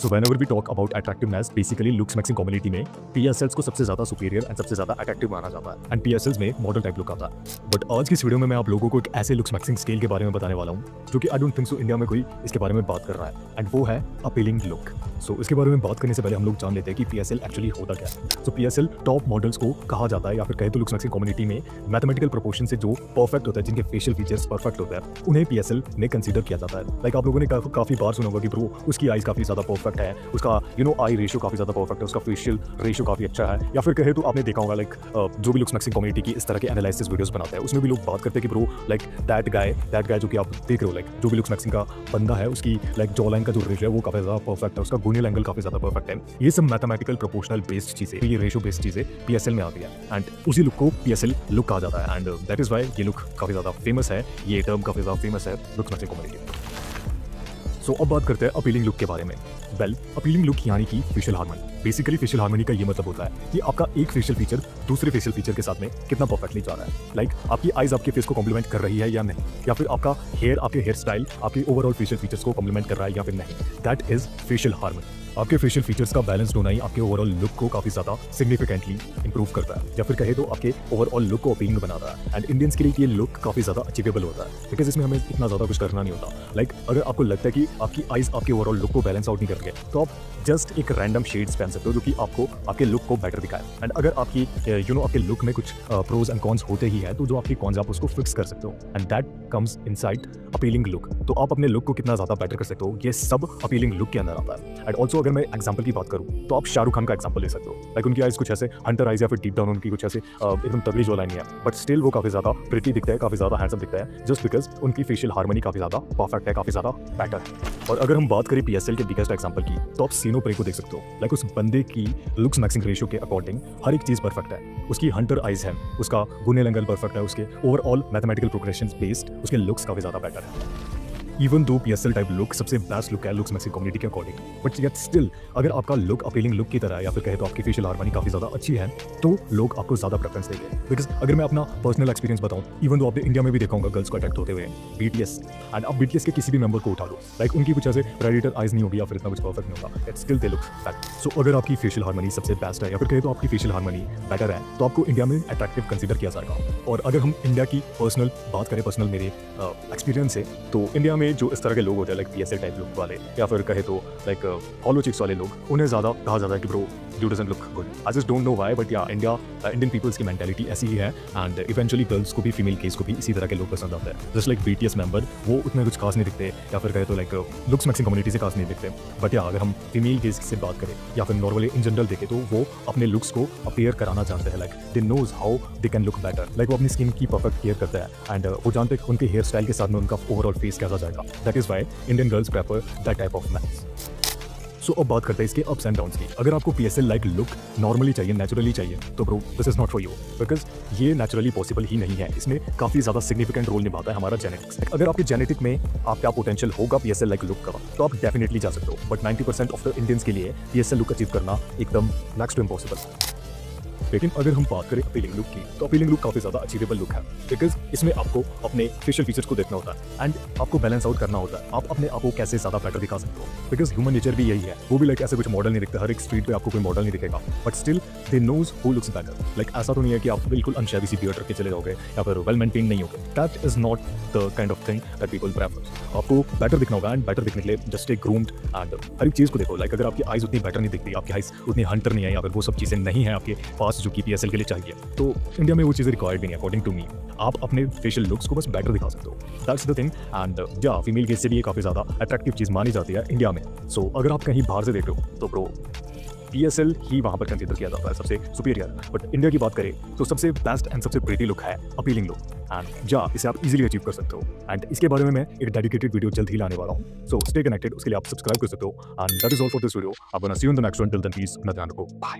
So whenever we talk about attractiveness, basically looks maxing community में PSLs को सबसे ज्यादा सुपीरियर एंड सबसे ज्यादा अट्रैक्टिव माना जाता है एंड पीएसएल्स में मॉडल टाइप लुक आता है। बट आज की इस वीडियो में मैं आप लोगों को एक ऐसे लुक्स मैक्सिंग स्केल के बारे में बताने वाला हूँ जो कि I don't think so India में कोई इसके बारे में बात कर रहा है एंड वो है अपीलिंग लुक। सो इसके बारे में बात करने से पहले हम लोग जान लेते हैं कि पीएसएल एक्चुअली होता क्या है। सो पीएसएल टॉप मॉडल्स को कहा जाता है या फिर कहे तो लुक्स मैक्सिंग कम्युनिटी में मैथमेटिकल प्रोपोर्शन से जो परफेक्ट होता है, जिनके फेशियल फीचर्स परफेक्ट होता है, उन्हें पीएसएल में कंसीडर किया जाता है। लाइक आप लोगों ने काफी बार सुना होगा कि ब्रो उसकी आईज काफी ज्यादा परफेक्ट है, उसका आई रेशियो काफी ज्यादा परफेक्ट है, उसका फेशियल रेशियो काफी अच्छा है, या फिर कहे तो आपने देखा होगा लाइक जो भी लुक्स मैक्सिंग कम्युनिटी की इस तरह के एनालिसिस वीडियोस बनाते हैं उसमें भी लोग बात करते हैं कि ब्रो लाइक दैट गाय जो कि आप देख रहे हो, लाइक जो भी लुक्स मैक्सिंग का बंदा है उसकी लाइक जॉ लाइन का जो रेशियो है वो काफी ज्यादा परफेक्ट है, उसका गोनियल एंगल काफी ज्यादा परफेक्ट है। ये सब मैथमेटिकल प्रोपोर्शनल बेस्ड चीजें, ये रेशियो बेस्ड चीजें पीएसएल में आती है एंड उसी लुक को पीएसएल लुक कहा जाता है एंड दैट इज वाई ये लुक काफी ज्यादा फेमस है, ये टर्म काफी ज्यादा फेमस है लुक्स मैक्सिंग कम्युनिटी। सो अब बात करते हैं अपीलिंग लुक के बारे में। वेल, अपीलिंग लुक यानी कि facial harmony. Basically facial harmony का ये मतलब होता है कि आपका एक फेशियल फीचर दूसरे फेशियल फीचर के साथ में कितना परफेक्टली जा रहा है। लाइक आपकी आईज आपके फेस को कॉम्प्लीमेंट कर रही है या नहीं, या फिर आपका हेयर आपके हेयर स्टाइल आपके ओवरऑल फेशियल फीचर्स को कॉम्प्लीमेंट कर रहा है या फिर नहीं। That is facial harmony. आपके फेशियल फीचर्स का बैलेंस होना ही आपके ओवरऑल लुक को काफी ज्यादा सिग्निफिकेंटली इंप्रूव करता है, या फिर कहे तो आपके ओवरऑल लुक को अपीलिंग बनाता है एंड इंडियंस के लिए ये लुक काफी ज्यादा अचीवेबल होता है बिकॉज इसमें हमें इतना ज्यादा कुछ करना नहीं होता। लाइक अगर आपको लगता है कि आपकी आईज आपके ओवरऑल लुक को बैलेंस आउट नहीं कर रही है तो आप जस्ट एक रैंडम शेड्स पहन सकते हो जो कि आपको आपके लुक को बेटर दिखाए। एंड अगर आपकी आपके लुक में कुछ प्रोज एंड कॉन्स होते ही है तो जो आपकी कॉन्स आप उसको फिक्स कर सकते हो and that comes inside appealing look. तो आप अपने लुक को कितना ज्यादा बेटर कर सकते हो ये सब अपीलिंग लुक के अंदर आता है। एंड ऑल्सो अगर मैं एग्जाम्पल की बात करूँ तो आप शाहरुख खान का एग्जाम्पल ले सकते हो। लाइक उनकी आईज कुछ ऐसे हंटर आईज या फिर डीप डाउन उनकी कुछ ऐसे एकदम तगड़ी जो लाइन है, बट स्टिल वो काफी ज्यादा प्रिटी दिखता है, काफी ज्यादा हैंडसम दिखता है जस्ट बिकॉज उनकी फेशियल हार्मनी काफी ज्यादा परफेक्ट है, काफी ज्यादा बेटर है। और अगर हम बात करें पीएसएल के बिगेस्ट एग्जाम्पल की तो आप सीनो प्रे को देख सकते हो। लाइक उस बंदे की लुक्स मैक्सिंग रेशियो के अकॉर्डिंग हर एक चीज परफेक्ट है। उसकी हंटर आईज है, उसका गोनियल एंगल परफेक्ट है, उसके ओवरऑल मैथमेटिकल प्रोग्रेशन बेस्ड उसके लुक्स काफी ज्यादा बेटर है। Even though PSL type look सबसे बेस्ट लुक है लुक्स मैक्सिंग कम्युनिटी के अकॉर्डिंग, बट येट स्टिल अगर आपका लुक अपीलिंग लुक की तरह है या फिर कहे तो आपकी फेशियल हार्मनी काफी ज्यादा अच्छी है तो लोग आपको ज्यादा प्रेफरेंस देंगे। बिकॉज अगर मैं अपना पर्सनल एक्सपीरियंस बताऊं, इवन दो आपने इंडिया में भी देखा होगा गर्ल्स को अट्रैक्ट होते हुए बीटीएस, एंड आप बीटीएस के किसी भी मेंबर को उठा लो, लाइक उनकी कुछ ऐसे प्रेडिटर आईज नहीं होगी या फिर इतना कुछ परफेक्ट नहीं होगा, it still they look better. So अगर आपकी फेशियल हार्मनी सबसे बेस्ट है या फिर कहे तो आपकी फेशियल हार्मनी बेटर है तो आपको इंडिया में अट्रैक्टिव कंसीडर किया जाएगा। और अगर हम इंडिया की पर्सनल बात करें, पर्सनल मेरे एक्सपीरियंस से, तो इंडिया में जो इस तरह के लोग होते हैं लाइक पीएसएल टाइप लुक वाले या फिर कहे तो लाइक हॉलो चिक्स वाले लोग, उन्हें ज्यादा कहा जाता है कि bro you doesn't look good. I just don't know why, but या इंडियन पीपल्स की मेंटालिटी ऐसी ही है एंड इवेंचुअली गर्ल्स को भी, फीमेल केस को भी इसी तरह के लोग पसंद आते हैं। जस्ट लाइक बीटीएस मेंबर वो उतने कुछ खास नहीं दिखते या फिर कहे तो लाइक लुक्स मैक्सिंग कम्युनिटी से खास नहीं दिखते, बट या अगर हम फीमेल केस से बात करें या फिर नॉर्मली इन जनरल देखें तो वो अपने लुक्स को अपीयर कराना चाहते हैं। Like they know how they can look better, like वो अपनी स्किन की परफेक्ट केयर करते हैं एंड वो जानते हैं उनके हेयर स्टाइल के साथ में उनका ओवरऑल फेस कैसा जाएगा। That is why Indian girls prefer that type of mans. So अब बात करते हैं इसके अप्स एंड डाउन्स की। अगर आपको पीएसएल लाइक लुक नॉर्मली चाहिए, नेचुरली चाहिए, तो bro this is not for you because ये नेचुरली पॉसिबल ही नहीं है। इसमें काफी ज्यादा सिग्निफिकेंट रोल निभाता है हमारा जेनेटिक्स। अगर आपके जेनेटिक में आपका पोटेंशियल होगा पीएसएल लाइक लुक का तो आप डेफिनेटली जा सकते हो, बट 90% ऑफ द इंडियंस के लिए पीएसएल लुक अचीव करना एकदम नेक्स्ट टू इम्पॉसिबल। लेकिन अगर हम बात करें अपीलिंग लुक की तो अपीलिंग लुक काफी ज्यादा अचीवेबल लुक है बिकॉज इसमें आपको अपने फेशियल फीचर्स को देखना होता है एंड आपको बैलेंस आउट करना होता है आप अपने आप को कैसे ज्यादा बेटर दिखा सकते हो। बिकॉज ह्यूमन नेचर भी यही है, वो भी लाइक ऐसे कुछ मॉडल नहीं दिखता, हर एक स्ट्रीट पे आपको कोई मॉडल नहीं दिखेगा, but still they know who looks better. Like ऐसा तो नहीं है कि आप बिल्कुल अनशैवी सी बियर्ड रख के चले जाओगे या फिर वेल मेंटेन नहीं होगे। That is not the kind of thing that people prefer. आपको बेटर दिखना होगा एंड बेटर दिखने के लिए जस्ट स्टे ग्रूम्ड एंड हर एक चीज को देखो। लाइक अगर आपकी आईज उतनी बेटर नहीं दिखती, आपकी आईज उतनी हंटर नहीं है या फिर वो सब चीजें नहीं है आपके पास जो कि पीएसएल के लिए चाहिए, तो इंडिया में वो चीजें रिक्वायर्ड नहीं है अकॉर्डिंग टू मी। आप अपने फेशियल लुक्स को बस बेटर दिखा सकते हो, दैट्स द थिंग। एंड या फीमेल केस से भी ये काफी ज्यादा अट्रैक्टिव चीज मानी जाती है इंडिया में। सो अगर आप कहीं बाहर से देख रहे हो तो ब्रो पीएसएल ही वहां पर कंसीडर किया जाता है सबसे सुपीरियर। बट इंडिया की बात करें तो सबसे बेस्ट एंड सबसे प्रीटी लुक है अपीलिंग लुक एंड या इसे आप इजीली अचीव कर सकते हो एंड इसके बारे में मैं एक डेडिकेटेड वीडियो जल्द ही लाने वाला हूँ। सो स्टे कनेक्टेड, उसके लिए आप सब्सक्राइब कर सकते हो and that is all for this video. आप gonna see you in the next one, till then please अपना ध्यान रखो, बाय।